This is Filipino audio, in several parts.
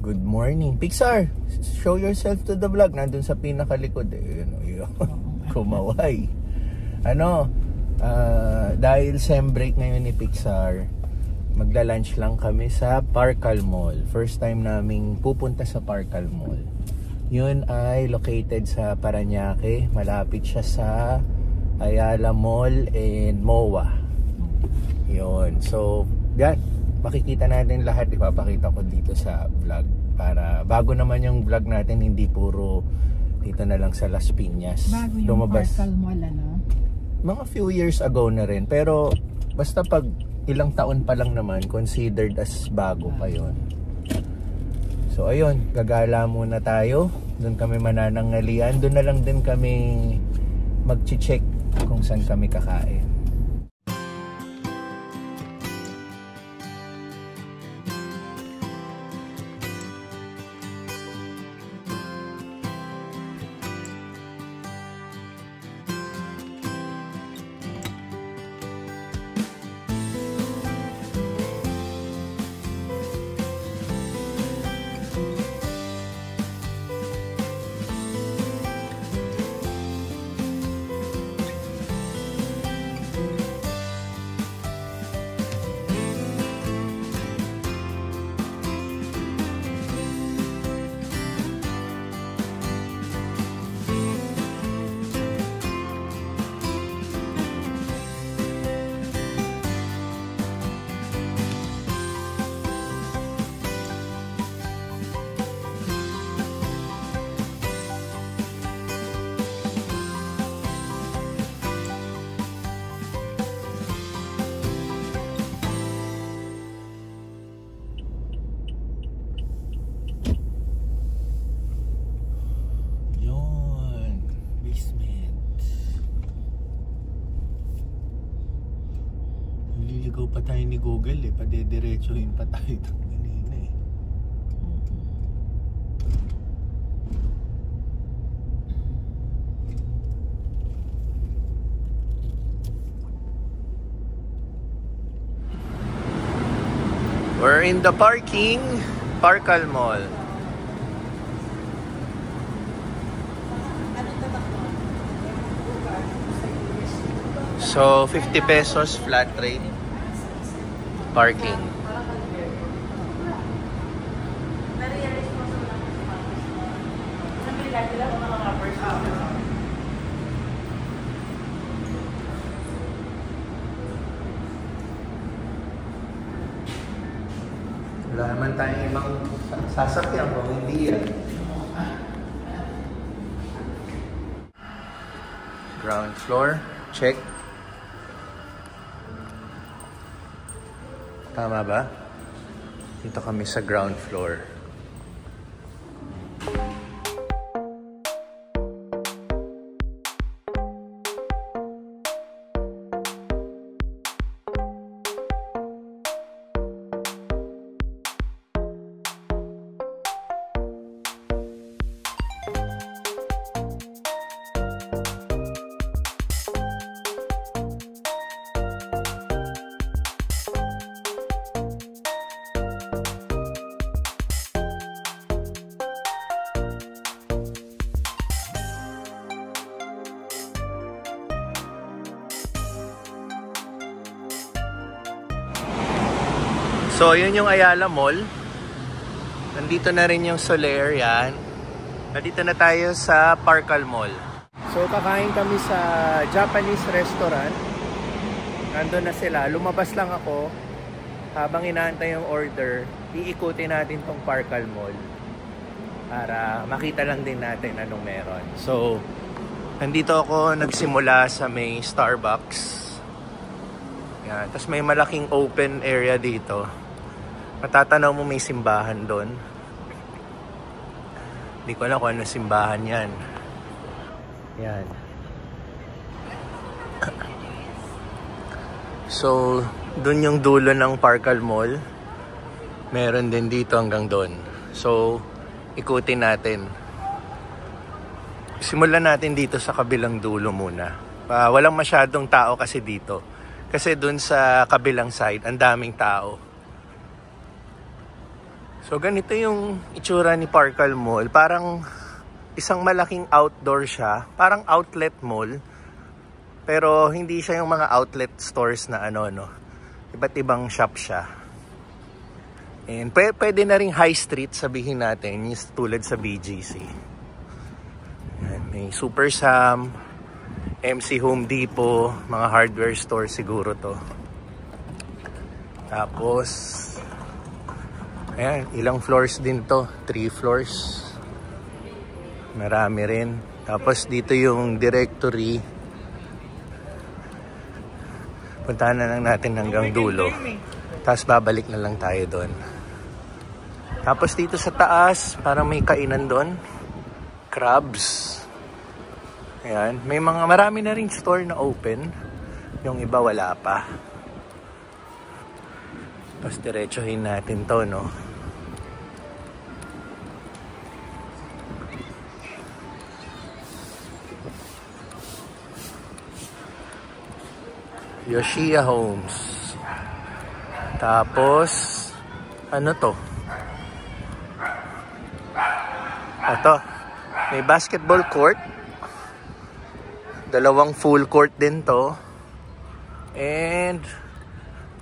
Good morning. Pixar, show yourself to the vlog. Nandun sa pinakalikod. Yun. Kumaway. Dahil sem break ngayon ni Pixar, magla-lunch lang kami sa Parcal Mall. First time naming pupunta sa Parcal Mall. Yun ay located sa Parañaque. Malapit siya sa Ayala Mall and MOA. Yun. So, yan. Makikita natin lahat. Ipapakita ko dito sa vlog. Para bago naman yung vlog natin, hindi puro dito na lang sa Las Piñas. Bago yung Parcal Mall, Mga few years ago na rin. Pero, basta pag ilang taon pa lang naman, considered as bago pa yun. So, ayun. Gagala muna tayo. Doon kami manananghalian. Doon na lang din kami mag-check kung saan kami kakain. Nililigaw pa tayo ni Google padediretsuhin pa tayo ito kanina We're in the Parcal Mall. So, 50 pesos flat rate parking. Wala naman tayong ibang sasakyan kung hindi yan. Ground floor, check. Tama ba? Dito kami sa ground floor. So, yun yung Ayala Mall. Nandito na rin yung Soler, yan. Nandito na tayo sa Parcal Mall. So, kakain kami sa Japanese restaurant. Nandun na sila. Lumabas lang ako. Habang inaantay yung order, iikutin natin tong Parcal Mall. Para makita lang din natin anong meron. So, nandito ako nagsimula sa may Starbucks. Yan. Tapos may malaking open area dito. Matatanaw mo may simbahan doon. Hindi ko alam kung ano simbahan yan. Yan. So, doon yung dulo ng Parcal Mall. Meron din dito hanggang doon. So, ikutin natin. Simulan natin dito sa kabilang dulo muna. Walang masyadong tao kasi dito. Kasi doon sa kabilang side, ang daming tao. So ganito yung itsura ni Parkal Mall. Parang isang malaking outdoor siya. Parang outlet mall. Pero hindi siya yung mga outlet stores na ano, no. Iba't ibang shop siya. And pwede na ring high street, sabihin natin, yung tulad sa BGC. Yan, may Super Sam, MC Home Depot, mga hardware store siguro to. Tapos, ayan, ilang floors din to? 3 floors. Marami rin. Tapos dito yung directory. Puntahan na lang natin hanggang dulo. Tapos babalik na lang tayo doon. Tapos dito sa taas, parang may kainan doon. Crabs. Ayan. Marami na ring store na open. Yung iba wala pa. Tapos diretsuhin natin to, no? Yoshia Homes. Tapos, ano to? Ito. May basketball court. 2 full court din to. And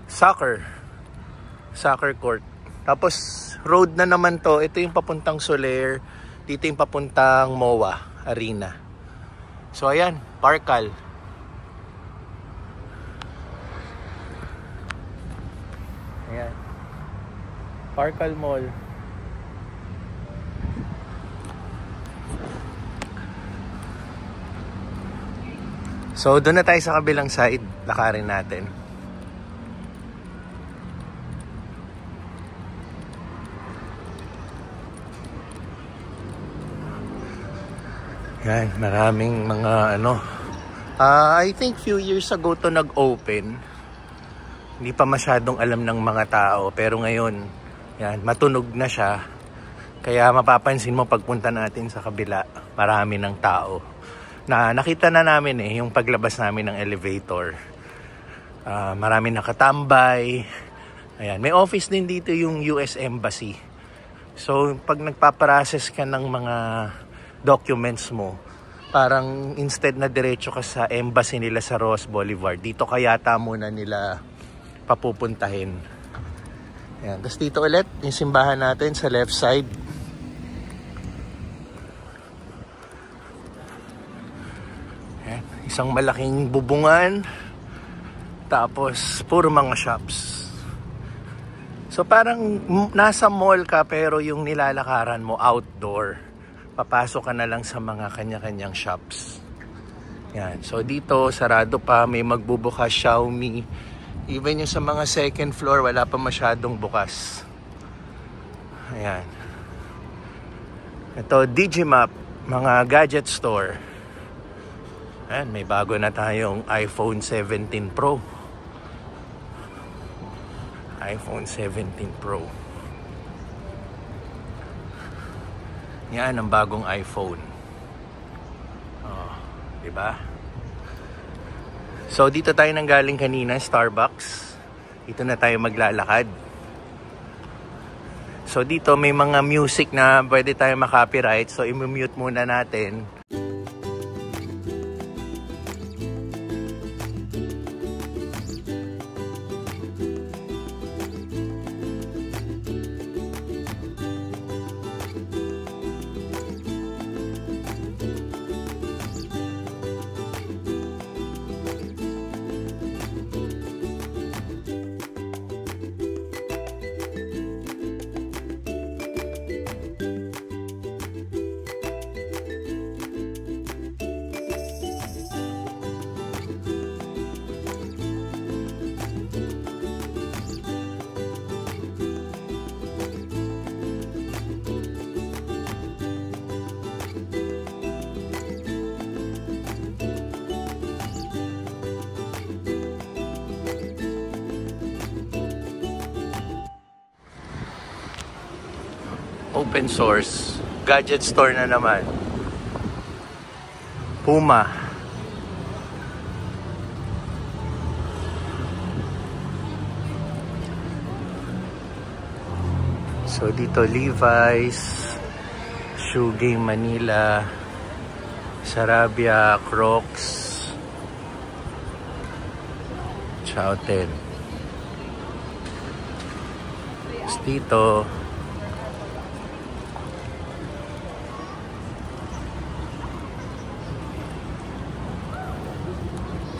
soccer court. Tapos road na naman to. Ito yung papuntang Soler. Dito yung papuntang MOA Arena. So ayan, Parkal. Ayan. Parkal Mall. So doon na tayo sa kabilang side. Lakarin natin. Yan, maraming mga ano. I think few years ago to nag-open. Hindi pa masyadong alam ng mga tao. Pero ngayon, yan, matunog na siya. Kaya mapapansin mo pagpunta natin sa kabila, marami ng tao. Nakita na namin yung paglabas namin ng elevator. Marami nakatambay. Ayan, may office din dito yung US Embassy. So, pag nagpaprocess ka ng mga documents mo, parang instead na diretso ka sa embassy nila sa Ross Boulevard, dito kayata muna nila papupuntahin. Ayan. Tapos dito ulit, yung simbahan natin sa left side. Ayan. Isang malaking bubungan. Tapos, puro mga shops. So, parang nasa mall ka, pero yung nilalakaran mo, outdoor. Papasok ka na lang sa mga kanya-kanyang shops. Yan. So, dito, sarado pa. May magbubukas Xiaomi. Even yung sa mga second floor, wala pa masyadong bukas. Ayan. Ito, Digimap. Mga gadget store. Ayan, may bago na tayong iPhone 17 Pro. iPhone 17 Pro. Yan ang bagong iPhone. Oh, 'di ba? So dito tayo nanggaling kanina, Starbucks. Dito na tayo maglalakad. So dito may mga music na pwede tayo ma-copyright. So i-mute muna natin. Open source gadget store na naman. Puma. So dito Levi's, Shoe Game Manila, Sarabia, Crocs, Chouten. Dito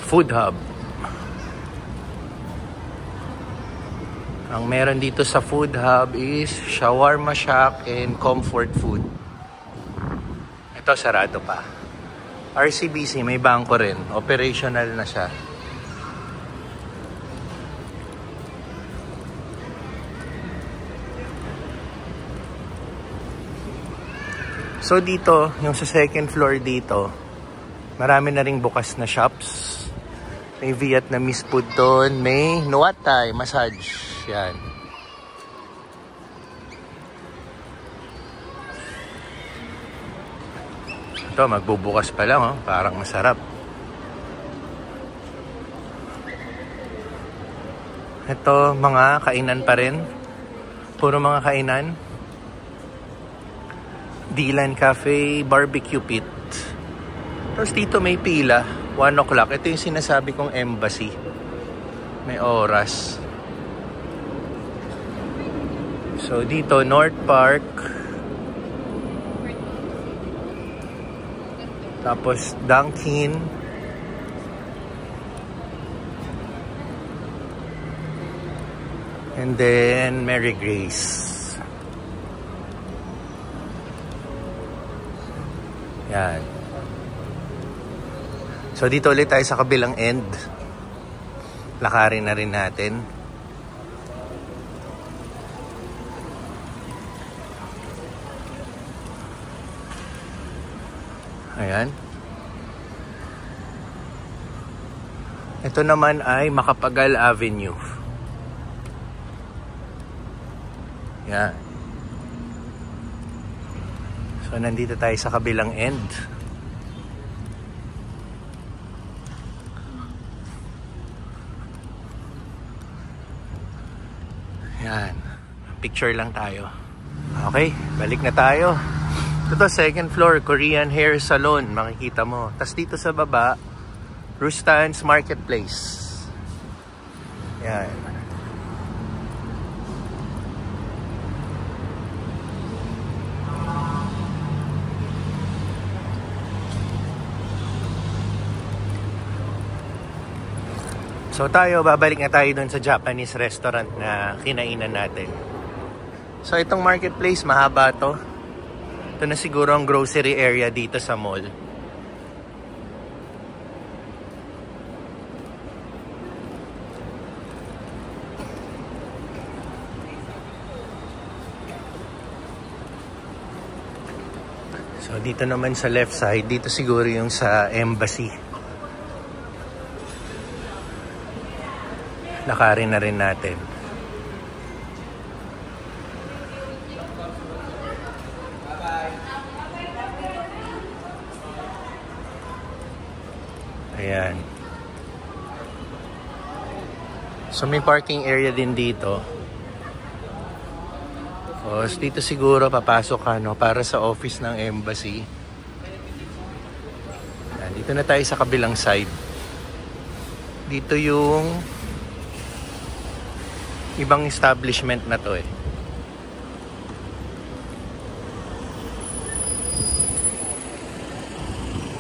Food Hub. Ang meron dito sa Food Hub is Shawarma Shack and Comfort Food. Ito sarado pa. RCBC may bangko rin, operational na siya. So dito, yung sa second floor dito, marami na ring bukas na shops. May Vietnamese food doon, may Nuat Thai massage. Yan. Ito, magbubukas pa lang, oh. Parang masarap. Ito, mga kainan pa rin. Puro mga kainan. Dilan Cafe, Barbecue Pit. Tapos dito may pila, 1 o'clock. Ito yung sinasabi kong embassy. May oras. So dito, North Park. Tapos Dunkin. And then Mary Grace. Yan. So dito ulit tayo sa kabilang end. Lakarin na rin natin. Ayan. Ito naman ay Macapagal Avenue. Yan. So, nandito tayo sa kabilang end. Yan. Picture lang tayo. Okay, balik na tayo. Ito, second floor, Korean Hair Salon. Makikita mo. Tapos dito sa baba, Rustan's Marketplace. Yan. So tayo, babalik na tayo dun sa Japanese restaurant na kinainan natin. So itong marketplace, mahaba to. Ito na siguro ang grocery area dito sa mall. So dito naman sa left side, dito siguro yung sa embassy. Lakarin na rin natin. Ayan. So may parking area din dito. O, dito siguro papasok ka, no, para sa office ng embassy. Ayan, dito na tayo sa kabilang side. Dito yung ibang establishment na to eh.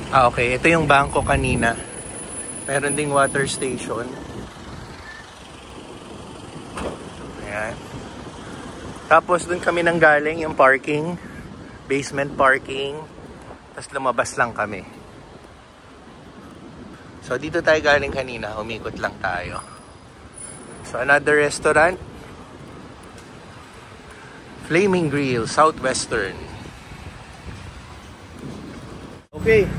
Okay. Ito yung bangko kanina. Meron ding water station. Ayan. Tapos dun kami nang galing yung parking. Basement parking. Tapos lumabas lang kami. So dito tayo galing kanina. Umikot lang tayo. So another restaurant, Flaming Grill, Southwestern. Okay.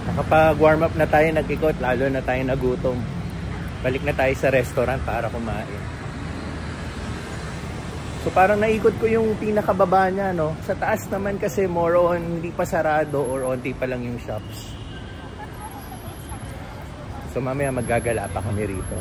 Nakapag-warm up na tayo, nag-ikot, lalo na tayo nagutom. Balik na tayo sa restaurant para kumain. So parang naikot ko yung pinakababa niya, no? Sa taas naman kasi more on hindi pa sarado or onti pa lang yung shops. So mamaya maggagala pa kami rito.